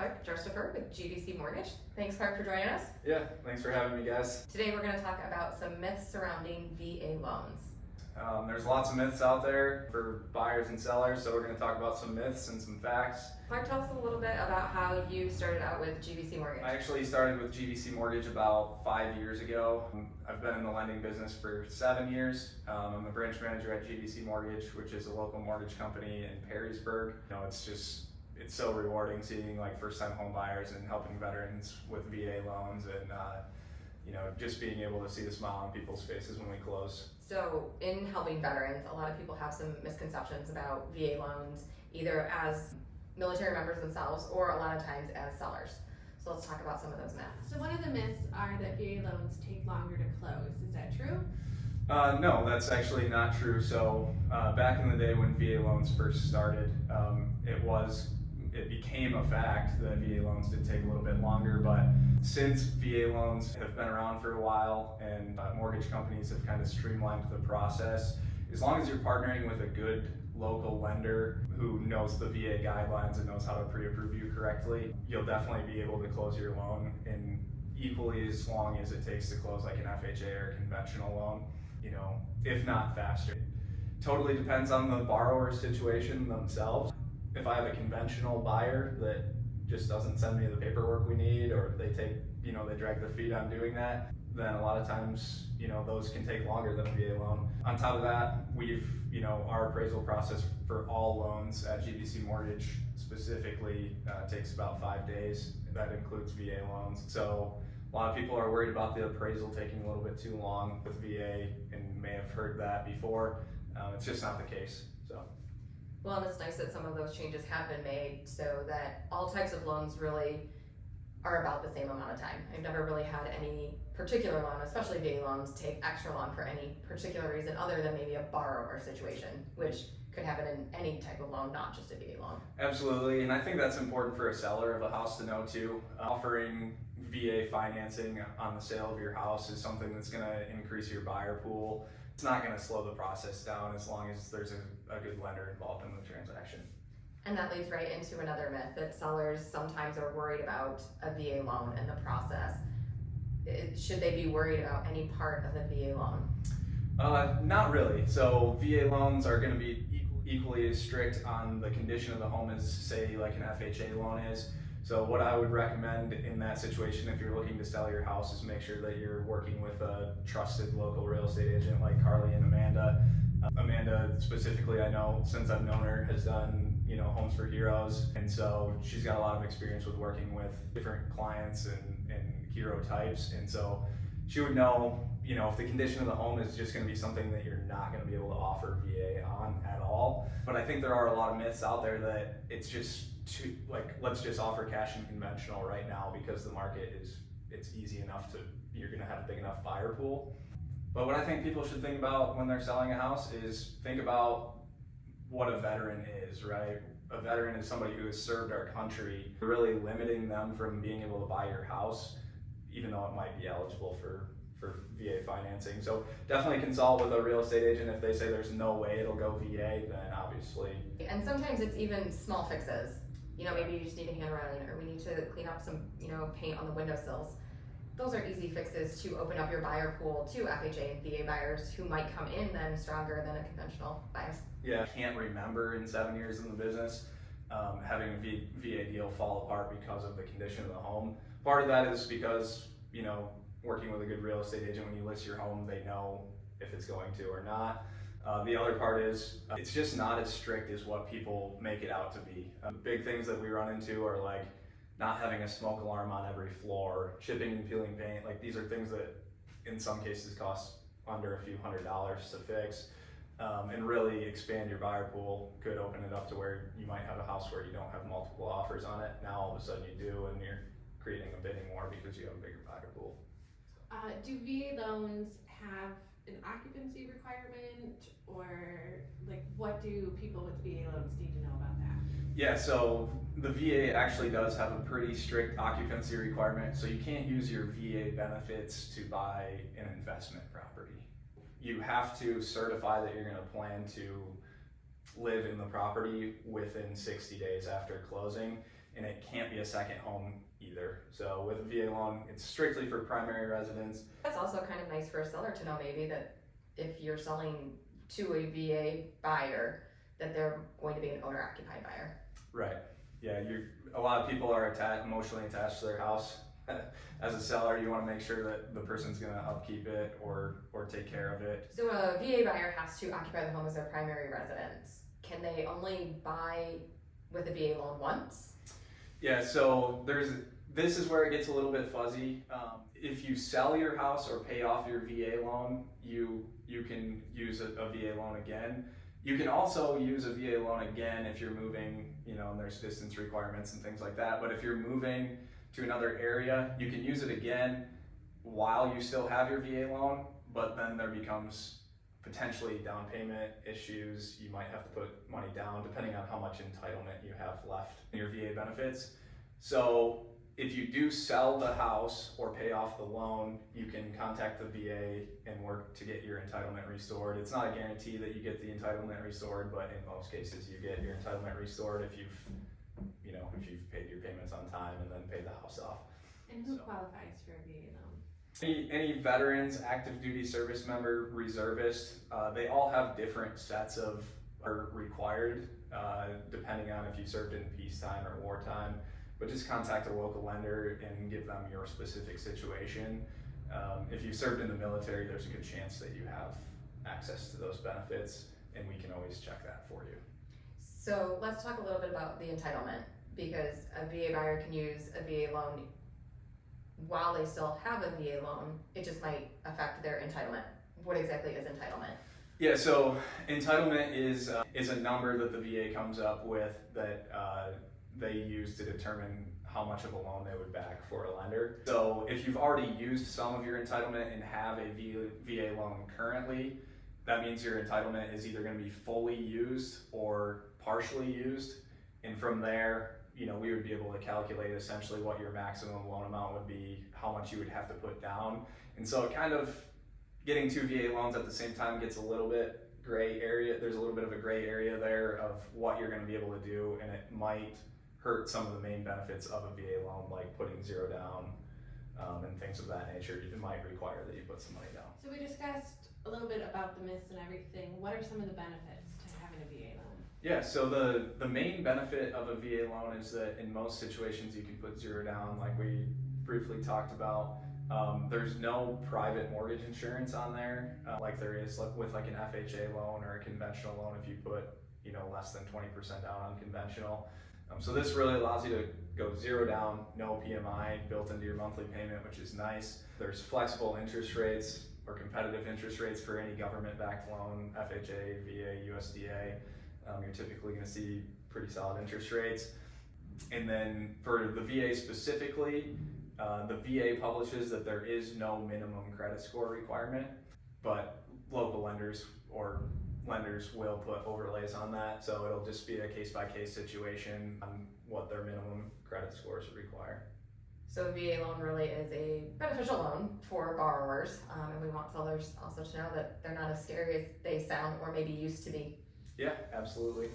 Clark Jarstfer with GVC Mortgage. Thanks, Clark, for joining us. Yeah, thanks for having me, guys. Today we're going to talk about some myths surrounding VA loans. There's lots of myths out there for buyers and sellers, so we're going to talk about some myths and some facts. Clark, tell us a little bit about how you started out with GVC Mortgage. I actually started with GVC Mortgage about 5 years ago. I've been in the lending business for 7 years. I'm the branch manager at GVC Mortgage, which is a local mortgage company in Perrysburg. It's so rewarding seeing like first-time home buyers and helping veterans with VA loans and just being able to see the smile on people's faces when we close. So in helping veterans, a lot of people have some misconceptions about VA loans, either as military members themselves or a lot of times as sellers. So let's talk about some of those myths. So one of the myths are that VA loans take longer to close. Is that true? No, that's actually not true. So back in the day when VA loans first started, it became a fact that VA loans did take a little bit longer, but since VA loans have been around for a while and mortgage companies have kind of streamlined the process, as long as you're partnering with a good local lender who knows the VA guidelines and knows how to pre-approve you correctly, you'll definitely be able to close your loan in equally as long as it takes to close like an FHA or a conventional loan, if not faster. Totally depends on the borrower's situation themselves. If I have a conventional buyer that just doesn't send me the paperwork we need, or they drag their feet on doing that, then a lot of times, those can take longer than a VA loan. On top of that, our appraisal process for all loans at GVC Mortgage specifically takes about 5 days. That includes VA loans. So a lot of people are worried about the appraisal taking a little bit too long with VA and may have heard that before. It's just not the case. Well, and it's nice that some of those changes have been made so that all types of loans really are about the same amount of time. I've never really had any particular loan, especially VA loans, take extra long for any particular reason other than maybe a borrower situation, which could happen in any type of loan, not just a VA loan. Absolutely, and I think that's important for a seller of a house to know too. Offering VA financing on the sale of your house is something that's going to increase your buyer pool. It's not going to slow the process down as long as there's a good lender involved in the transaction. And that leads right into another myth that sellers sometimes are worried about a VA loan and the process. Should they be worried about any part of the VA loan? Not really. So VA loans are going to be equally as strict on the condition of the home as, say, like an FHA loan is. So what I would recommend in that situation, if you're looking to sell your house, is make sure that you're working with a trusted local real estate agent like Carly and Amanda. Amanda specifically, I know since I've known her, has done Homes for Heroes, and so she's got a lot of experience with working with different clients and hero types, and so she would know if the condition of the home is just going to be something that you're not going to be able to offer VA on at all. But I think there are a lot of myths out there that it's just let's just offer cash and conventional right now because the market it's easy enough you're going to have a big enough buyer pool. But what I think people should think about when they're selling a house is think about what a veteran is, right? A veteran is somebody who has served our country. Really limiting them from being able to buy your house, even though it might be eligible for VA financing. So definitely consult with a real estate agent. If they say there's no way it'll go VA, then obviously. And sometimes it's even small fixes. Maybe you just need a hand railing, or we need to clean up some, paint on the windowsills. Those are easy fixes to open up your buyer pool to FHA and VA buyers who might come in then stronger than a conventional buyer. Yeah, I can't remember in 7 years in the business having a VA deal fall apart because of the condition of the home. Part of that is because, working with a good real estate agent, when you list your home, they know if it's going to or not. The other part is it's just not as strict as what people make it out to be. The big things that we run into are like not having a smoke alarm on every floor, chipping and peeling paint. Like these are things that in some cases cost under a few $100s to fix. And really expand your buyer pool. Could open it up to where you might have a house where you don't have multiple offers on it. Now all of a sudden you do, and you're creating a bidding war because you have a bigger buyer pool. Do VA loans have an occupancy requirement, or what do people with VA loans need to know about that? Yeah, so the VA actually does have a pretty strict occupancy requirement. So you can't use your VA benefits to buy an investment property. You have to certify that you're going to plan to live in the property within 60 days after closing. and it can't be a second home either. So with a VA loan, it's strictly for primary residence. That's also kind of nice for a seller to know maybe that if you're selling to a VA buyer, that they're going to be an owner-occupied buyer. Right. Yeah, a lot of people are emotionally attached to their house. As a seller, you want to make sure that the person's going to upkeep it or take care of it. So a VA buyer has to occupy the home as their primary residence. Can they only buy with a VA loan once? Yeah, so this is where it gets a little bit fuzzy. If you sell your house or pay off your VA loan, you can use a VA loan again. You can also use a VA loan again if you're moving, and there's distance requirements and things like that. But if you're moving to another area, you can use it again while you still have your VA loan, but then there becomes potentially down payment issues. You might have to put money down depending on how much entitlement you have left in your VA benefits. So if you do sell the house or pay off the loan, you can contact the VA and work to get your entitlement restored. It's not a guarantee that you get the entitlement restored, but in most cases you get your entitlement restored if you've paid your payments on time and then paid the house off. And who qualifies for a VA loan? Any veterans, active duty service member, reservist, they all have different sets are required depending on if you served in peacetime or wartime. But just contact a local lender and give them your specific situation. If you've served in the military, there's a good chance that you have access to those benefits, and we can always check that for you. So let's talk a little bit about the entitlement, because a VA buyer can use a VA loan while they still have a VA loan. It just might affect their entitlement. What exactly is entitlement? Yeah, so entitlement is a number that the VA comes up with that they use to determine how much of a loan they would back for a lender. So if you've already used some of your entitlement and have a VA loan currently, that means your entitlement is either going to be fully used or partially used. And from there, we would be able to calculate essentially what your maximum loan amount would be, how much you would have to put down. And so it kind of, getting two VA loans at the same time gets a little bit gray area. There's a little bit of a gray area there of what you're going to be able to do, and it might hurt some of the main benefits of a VA loan, like putting zero down and things of that nature. It might require that you put some money down. So we discussed a little bit about the myths and everything. What are some of the benefits to having a VA loan? Yeah, so the main benefit of a VA loan is that in most situations you can put zero down, like we briefly talked about. There's no private mortgage insurance on there like there is with like an FHA loan or a conventional loan if you put less than 20% down on conventional. So this really allows you to go zero down, no PMI built into your monthly payment, which is nice. There's flexible interest rates or competitive interest rates for any government-backed loan, FHA, VA, USDA. You're typically going to see pretty solid interest rates. And then for the VA specifically, the VA publishes that there is no minimum credit score requirement, but local lenders or lenders will put overlays on that, so it'll just be a case-by-case situation on what their minimum credit scores require. So a VA loan really is a beneficial loan for borrowers, and we want sellers also to know that they're not as scary as they sound or maybe used to be. Yeah, absolutely.